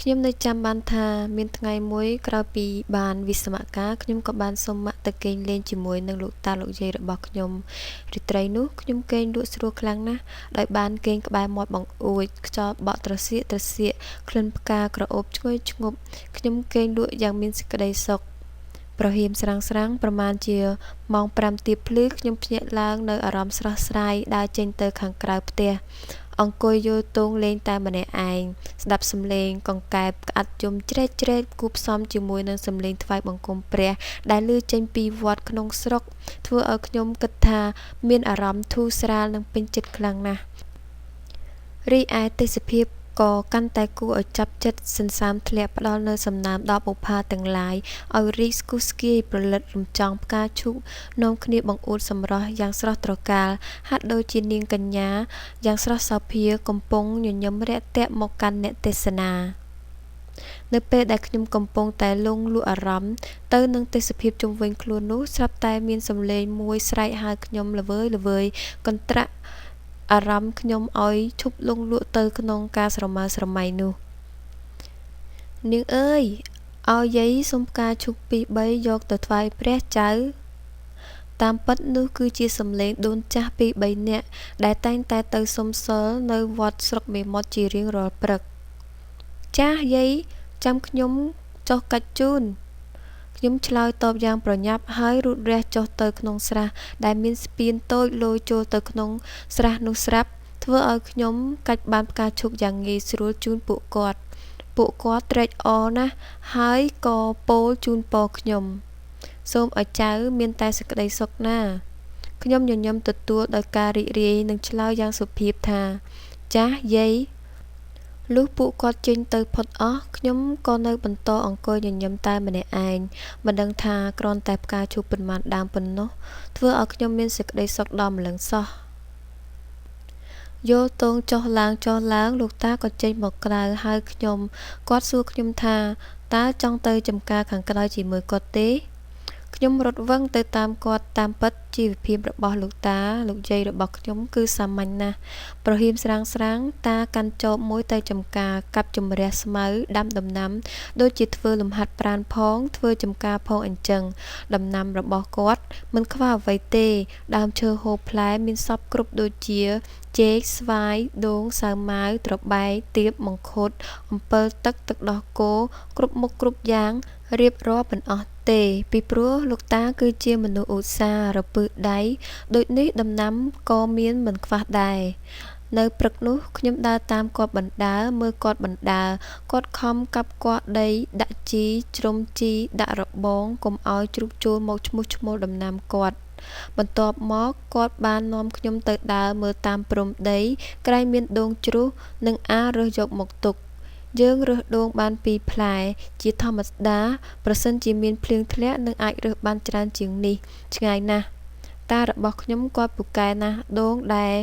ខ្ញុំនៅចាំបានថាមានថ្ងៃមួយក្រោយពីបានវិស្សមការខ្ញុំក៏បានសុំម៉ាក់ទៅគេងលេងជាមួយនឹងលោកតាលោកយាយរបស់ខ្ញុំរាត្រីនោះខ្ញុំគេងលក់ស្រួលខ្លាំងណាស់ដោយបានគេងក្បែរមាត់បង្អួចខ្យល់បក់ត្រសៀកក្លិនផ្កាក្រអូបឈ្ងុយឈ្ងប់ខ្ញុំគេងលក់យ៉ាងមានសេចក្តីសុខប្រហៀមស្រាំងប្រមាណជាម៉ោង5ទៀបភ្លឺខ្ញុំភ្ញាក់ឡើងនៅអារម្មណ៍ស្រស់ស្រាយដើរចេញទៅខាងក្រៅផ្ទះអង្គុយយល់ទងលេងតែម្នាក់ឯងស្ដាប់សំឡេងកង្កែបក្អាត់យំជ្រែកគូផ្សំជាមួយនឹងសំឡេងថ្វាយបង្គំព្រះដែលឮចេញពីវត្តក្នុងស្រុកធ្វើឲ្យខ្ញុំគិតថាមានអារម្មណ៍ធូរស្រាលនិងពេញចិត្តខ្លាំងណាស់រីឯទេសភាពក៏កាន់តែគួរឲ្យចាប់ចិត្តសន្សាមធ្លាក់ផ្ដល់នូវសំណើមដល់បុប្ផាទាំងឡាយឲ្យរីកស្គុះស្គាយប្រលិតរំចង់ផ្កាឈូកនាំគ្នាបង្អួតសម្រស់យ៉ាងស្រស់ត្រកាលហាក់ដូចជានាងកញ្ញាយ៉ាងស្រស់សោភាកំពុងញញឹមរាក់ទាក់មកកាន់អ្នកទេសនានៅពេលដែលខ្ញុំកំពុងតែលង់លក់អារម្មណ៍ទៅនឹងទេសភាពជុំវិញខ្លួននោះស្រាប់តែមានសំឡេងមួយស្រែកហៅខ្ញុំល្វើយកន្ត្រាក់អារម្មណ៍ខ្ញុំឲ្យឈប់លង់លក់ទៅក្នុងការស្រមើស្រមៃនោះនាងអើយឲ្យយាយសុំផ្កាឈូក2 3យកទៅថ្វាយព្រះចៅតាមពិតនោះគឺជាសំឡេងដូនចាស់2 3នាក់ដែលតែងតែទៅសុំសល់នៅវត្តស្រុកមេមត់ជារៀងរាល់ព្រឹកចាស់យាយចាំខ្ញុំចុះកាច់ជូនខ្ញុំឆ្លើយតបយ៉ាងប្រញាប់ហើយរូតរះចុះទៅក្នុងស្រះដែលមានស្ពានតូចលយចូលទៅក្នុងស្រះនោះស្រាប់ធ្វើឲ្យខ្ញុំកាច់បានផ្កាឈូកយ៉ាងងាយស្រួលជូនពួកគាត់ត្រេកអរណាស់ហើយក៏ពោលជូនពរខ្ញុំសូមឲ្យចៅមានតែសេចក្តីសុខណាខ្ញុំញញឹមទទួលដោយការរីករាយនិងឆ្លើយយ៉ាងសុភាពថាចាស់យាយលុះពួកគាត់ចេញទៅផុតអស់ខ្ញុំក៏នៅបន្តអង្គុយញញឹមតែម្នាក់ឯងមិនដឹងថាគ្រាន់តែផ្កាឈូកប៉ុន្មានដើមប៉ុណ្ណោះធ្វើឲ្យខ្ញុំមានសេចក្តីសុខដល់ម្លឹងសោះយោតងចុះឡើងលោកតាក៏ចេញមកក្រៅហៅខ្ញុំគាត់សួរខ្ញុំថាតើចង់ទៅចំការខាងក្រៅជាមួយគាត់ទេខ្ញុំរត់វឹងទៅតាមគាត់តាមពិតជីវភាពរបស់លោកតាលោកយាយរបស់ខ្ញុំគឺសាមញ្ញណាស់ប្រហៀមស្រាងតាកាន់ចបមួយទៅចំការកាប់ជំរះស្មៅដាំដំណាំដូចជាធ្វើលំហាត់ប្រាណផងធ្វើចំការផងអញ្ចឹងដំណាំរបស់គាត់មិនខ្វះអ្វីទេដើមឈើហូបផ្លែមានសពគ្រប់ដូចជាចេកស្វាយដូងសាវម៉ាវត្របែកទៀបមង្ឃុតអំពិលទឹកដោះគោគ្រប់មុខគ្រប់យ៉ាងរៀបរាប់មិនអស់ទេពីព្រោះលោកតាគឺជាមនុស្សឧស្សាហ៍រពឹសដៃដូចនេះដំណាំក៏មានមិនខ្វះដែរនៅព្រឹកនោះខ្ញុំដើរតាមគាត់បណ្ដើរមើលគាត់បណ្ដើរគាត់ខំកាប់គាស់ដីដាក់ជីជ្រុំជីដាក់របងកុំឲ្យជ្រូកចូលមកឈ្មោះដំណាំគាត់បន្ទាប់មកគាត់បាននាំខ្ញុំទៅដើរមើលតាមព្រំដីក្រែងមានដូងជ្រុះនិងអារើសយកមកទុកយើងរើសដូងបាន2ផ្លែជាធម្មតាប្រសិនជាមានភ្លៀងធ្លាក់នឹងអាចរើសបានច្រើនជាងនេះឆ្ងាយណាស់តារបស់ខ្ញុំគាត់ពូកែណាស់ដូងដែល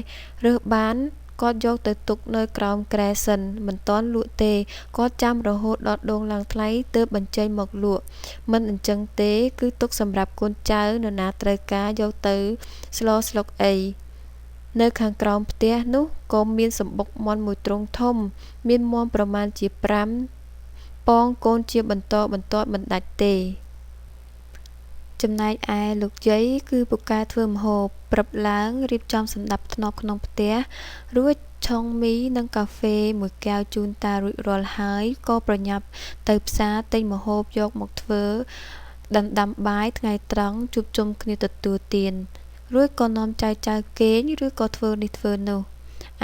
រើសបានគាត់យកទៅទុកនៅក្រោមគ្រែសិនមិនទាន់លក់ទេគាត់ចាំរហូតដល់ដូងឡើងថ្លៃទើបបញ្ចេញមកលក់មិនអញ្ចឹងទេគឺទុកសម្រាប់កូនចៅនរណាត្រូវការយកទៅស្លស្លុកអីនៅខាងក្រោមផ្ទះនោះក៏មានសម្បុកមាន់មួយទ្រុងធំមានមាន់ប្រមាណជា5ពងកូនជាបន្តបន្ទាប់មិនដាច់ទេចំណែកឯលោកយាយគឺពូកែធ្វើម្ហូបព្រឹបឡើងរៀបចំសណ្ដាប់ធ្នាប់ក្នុងផ្ទះរួចឆុងមីនិងកាហ្វេមួយកែវជូនតារួចរាល់ហើយក៏ប្រញាប់ទៅផ្សារទិញម្ហូបយកមកធ្វើដណ្ដាំបាយថ្ងៃត្រង់ជួបជុំគ្នាទទួលទានរួចក៏នាំចៅគេងឬក៏ធ្វើនេះធ្វើនោះ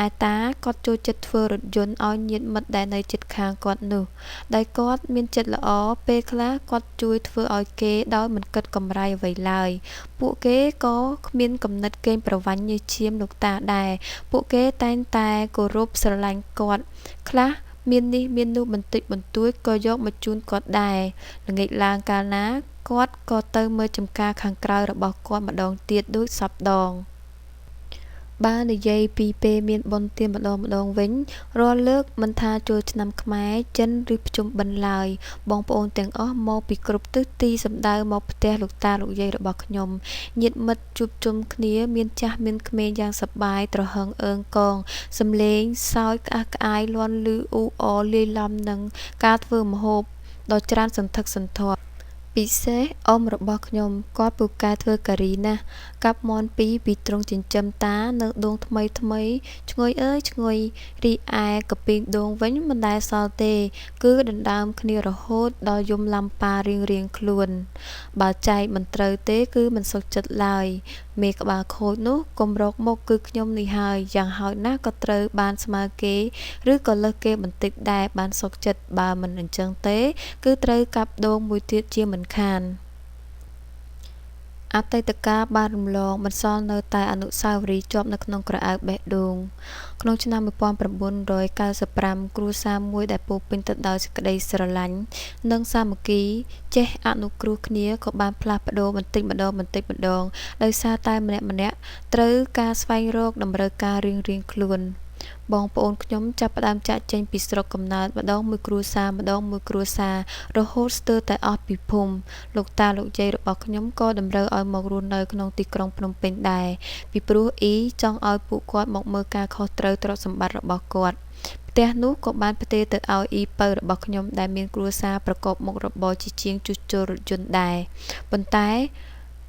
ឯតាគាត់ចូលចិត្តធ្វើរថយន្តឲ្យញាតិមិត្តដែលនៅជិតខាងគាត់នោះដែលគាត់មានចិត្តល្អពេលខ្លះគាត់ជួយធ្វើឲ្យគេដោយមិនគិតកម្រៃអ្វីឡើយពួកគេក៏គ្មានគំនិតកេងប្រវ័ញ្ចញើសឈាមលោកតាដែរពួកគេតែងតែគោរពស្រឡាញ់គាត់ខ្លះមាននេះមាននោះបន្តិចបន្តួចក៏យកមកជូនគាត់ដែរល្ងាចឡើងកាលណាគាត់ក៏ទៅមើលចំការខាងក្រៅរបស់គាត់ម្ដងទៀតដូចសពដង បើនិយាយពីពេលមានបុណ្យទានម្ដងវិញរាល់លើកមិនថាចូលឆ្នាំខ្មែរចិនឬភ្ជុំបិណ្ឌឡើយបងប្អូនទាំងអស់មកពីគ្រប់ទិសទីសំដៅមកផ្ទះលោកតាលោកយាយរបស់ខ្ញុំញាតិមិត្តជួបជុំគ្នាមានចាស់មានក្មេងយ៉ាងសប្បាយត្រហឹងអើងកងសំឡេងសើចក្អាកក្អាយលាន់ឮអ៊ូអរលាយឡំនឹងការធ្វើម្ហូបដ៏ច្រើនសន្ធឹកសន្ធាប់ពិសេសអ៊ំរបស់ខ្ញុំគាត់ពូកែធ្វើការីណាស់កាប់មាន់ពីទ្រង់ចិញ្ចឹមតានៅដងថ្មីឈ្ងុយអើយឈ្ងុយរីឯកាពីងដូងវិញមិនដែលសល់ទេគឺដណ្ដើមគ្នារហូតដល់យំឡំប៉ារៀងខ្លួនបើចែកមិនត្រូវទេគឺមិនសុខចិត្តឡើយមេក្បាលខូចនោះកុំរកមុខគឺខ្ញុំនេះហើយយ៉ាងហោចណាស់ក៏ត្រូវបានស្មើគេឬក៏លើសគេបន្តិចដែរបានសុខចិត្តបើមិនអញ្ចឹងទេគឺត្រូវកាប់ដូងមួយទៀតជាមិនខានអតីតកាលបានរំលងបន្សល់នៅតែអនុស្សាវរីយ៍ជាប់នៅក្នុងក្រអៅបេះដូងក្នុងឆ្នាំ1995គ្រួសារមួយដែលពោរពេញទៅដោយសេចក្តីស្រឡាញ់និងសាមគ្គីចេះអនុគ្រោះគ្នាក៏បានផ្លាស់ប្ដូរបន្តិចម្ដងដោយសារតែម្នាក់ត្រូវការស្វែងរកតម្រូវការរៀងៗខ្លួនបងប្អូនខ្ញុំចាប់ផ្ដើមចាកចេញពីស្រុកកំណើតម្ដងមួយគ្រួសាររហូតស្ទើរតែអស់ពីភូមិលោកតាលោកយាយរបស់ខ្ញុំក៏តម្រូវឲ្យមករស់នៅក្នុងទីក្រុងភ្នំពេញដែរពីព្រោះអ៊ីចង់ឲ្យពួកគាត់មកមើលការខុសត្រូវទ្រព្យសម្បត្តិរបស់គាត់ផ្ទះនោះក៏បានផ្ទេរទៅឲ្យអ៊ីពៅរបស់ខ្ញុំដែលមានគ្រួសារប្រកបមុខរបរជាជាងជួសជុលរថយន្តដែរប៉ុន្តែ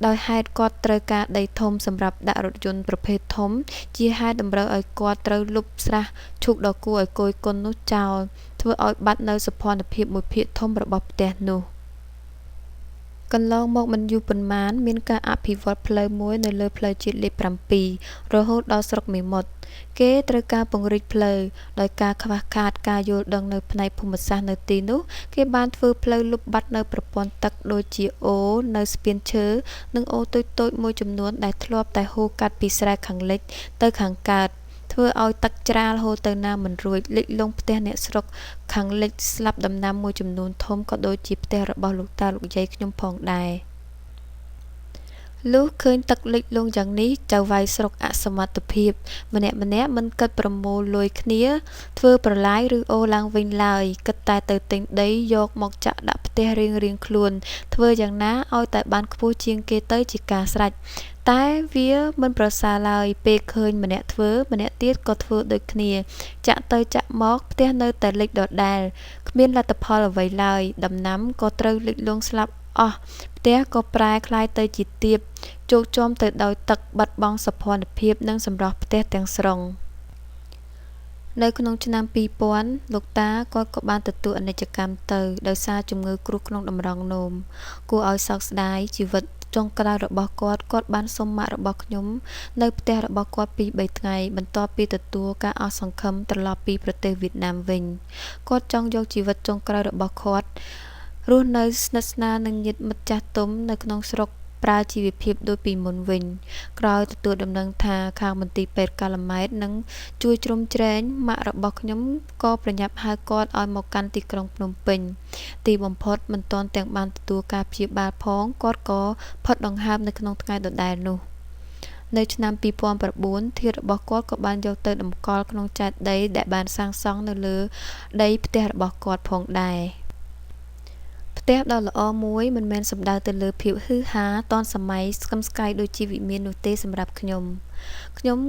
ដោយហេតុគាត់ត្រូវការដីធំសម្រាប់ដាក់រថយន្តប្រភេទធំជាហេតុតម្រូវឲ្យគាត់ត្រូវលុបស្រះឈូកដ៏គួរឲ្យគយគន់នោះចោលធ្វើឲ្យបាត់នៅសោភ័ណភាពមួយភាគធំរបស់ផ្ទះនោះកន្លងមកមិនយូរប៉ុន្មានមានការអភិវឌ្ឍផ្លូវមួយនៅលើផ្លូវជាតិលេខ7រហូតដល់ស្រុកមេមត់គេត្រូវការពង្រីកផ្លូវដោយការខ្វះខាតការយល់ដឹងនៅផ្នែកភូមិសាស្ត្រនៅទីនោះគេបានធ្វើផ្លូវលុបបាត់នៅប្រព័ន្ធទឹកដូចជាអូរនៅស្ពានឈើនិងអូរតូចៗមួយចំនួនដែលធ្លាប់តែហូរកាត់ពីស្រែខាងលិចទៅខាងកើតធ្វើឲ្យទឹកច្រាលហូរទៅណាមិនរួចលិចលង់ផ្ទះអ្នកស្រុកខាងលិចស្លាប់ដំណាំមួយចំនួនធំក៏ដូចជាផ្ទះរបស់លោកតាលោកយាយខ្ញុំផងដែរលុះឃើញទឹកលិចលង់យ៉ាងនេះចៅវាយស្រុកអសមត្ថភាពម្នាក់មិនគិតប្រមូលលុយគ្នាធ្វើប្រឡាយឬអូរឡើងវិញឡើយគិតតែទៅទិញដីយកមកចាក់ដាក់ផ្ទះរៀងខ្លួនធ្វើយ៉ាងណាឲ្យតែបានខ្ពស់ជាងគេទៅជាការស្រេចតែវាមិនប្រសើរឡើយពេលឃើញម្នាក់ធ្វើម្នាក់ទៀតក៏ធ្វើដូចគ្នាចាក់ទៅចាក់មកផ្ទះនៅតែលិចដដែលគ្មានលទ្ធផលអ្វីឡើយដំណាំក៏ត្រូវលិចលង់ស្លាប់អស់ផ្ទះក៏ប្រែក្លាយទៅជាទាបជោគជាំទៅដោយទឹកបាត់បង់សោភ័ណភាពនិងសម្រស់ផ្ទះទាំងស្រុងនៅក្នុងឆ្នាំ2000លោកតាគាត់ក៏បានទទួលអនិច្ចកម្មទៅដោយសារជំងឺគ្រោះក្នុងតម្រងនោមគួរឲ្យសោកស្ដាយជីវិតចុងក្រោយរបស់គាត់បានសុំម៉ាក់របស់ខ្ញុំនៅផ្ទះរបស់គាត់2-3ថ្ងៃបន្ទាប់ពីទទួលការអស់សង្ឃឹមត្រឡប់ពីប្រទេសវៀតណាមវិញគាត់ចង់យកជីវិតចុងក្រោយរបស់គាត់រស់នៅស្និទ្ធស្នាលនឹងញាតិមិត្តចាស់ទុំនៅក្នុងស្រុកប្រើជីវភាពដូចពីមុនវិញក្រោយទទួលដំណឹងថាខាងមន្ទីរពេទ្យកាល់ម៉ែតនឹងជួយជ្រោមជ្រែងម៉ាក់របស់ខ្ញុំក៏ប្រញាប់ហៅគាត់ឲ្យមកកាន់ទីក្រុងភ្នំពេញទីបំផុតមិនទាន់ទាំងបានទទួលការព្យាបាលផងគាត់ក៏ផុតដង្ហើមនៅក្នុងថ្ងៃដដែលនោះនៅឆ្នាំ2009ធាតុរបស់គាត់ក៏បានយកទៅតម្កល់ក្នុងចេតិយដែលបានសាងសង់នៅលើដីផ្ទះរបស់គាត់ផងដែរផ្ទះដ៏ល្អមួយមិនមែនសំដៅទៅលើភាពហ៊ឺហាទាន់សម័យស្កឹមស្កៃដូចជាវិមាននោះទេសម្រាប់ខ្ញុំ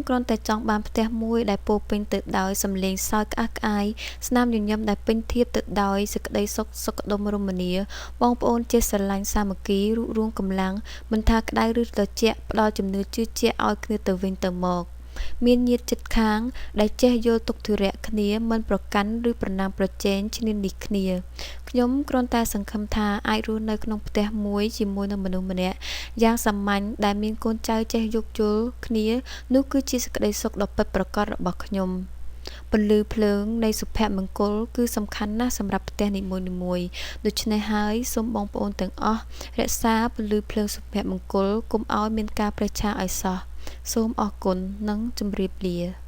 គ្រាន់តែចង់បានផ្ទះមួយដែលពោរពេញទៅដោយសំឡេងសើចក្អាកក្អាយស្នាមញញឹមដែលពេញធៀបទៅដោយសេចក្តីសុខដុមរមនាបងប្អូនចេះស្រឡាញ់សាមគ្គីរួបរวมកម្លាំងមិនថាក្តៅឬត្រជាក់ផ្ដល់ជំនឿជឿជាក់ឲ្យគ្នាទៅវិញទៅមកមានញាតិជិតខាងដែលចេះយល់ទុក្ខធុរៈគ្នាមិនប្រកាន់ឬប្រណាំងប្រជែងឈ្នានីសគ្នាខ្ញុំគ្រាន់តែសង្ឃឹមថាអាចរស់នៅក្នុងផ្ទះមួយជាមួយនឹងមនុស្សម្នាក់យ៉ាងសាមញ្ញដែលមានកូនចៅចេះយោគយល់គ្នានោះគឺជាសេចក្តីសុខដ៏ពិតប្រាកដរបស់ខ្ញុំពន្លឺភ្លើងនៃសុភមង្គលគឺសំខាន់ណាស់សម្រាប់ផ្ទះនីមួយៗដូច្នេះហើយសូមបងប្អូនទាំងអស់រក្សាពន្លឺភ្លើងសុភមង្គលកុំឲ្យមានការប្រេះឆាឲ្យសោះសូមអរគុណនិងជម្រាបលា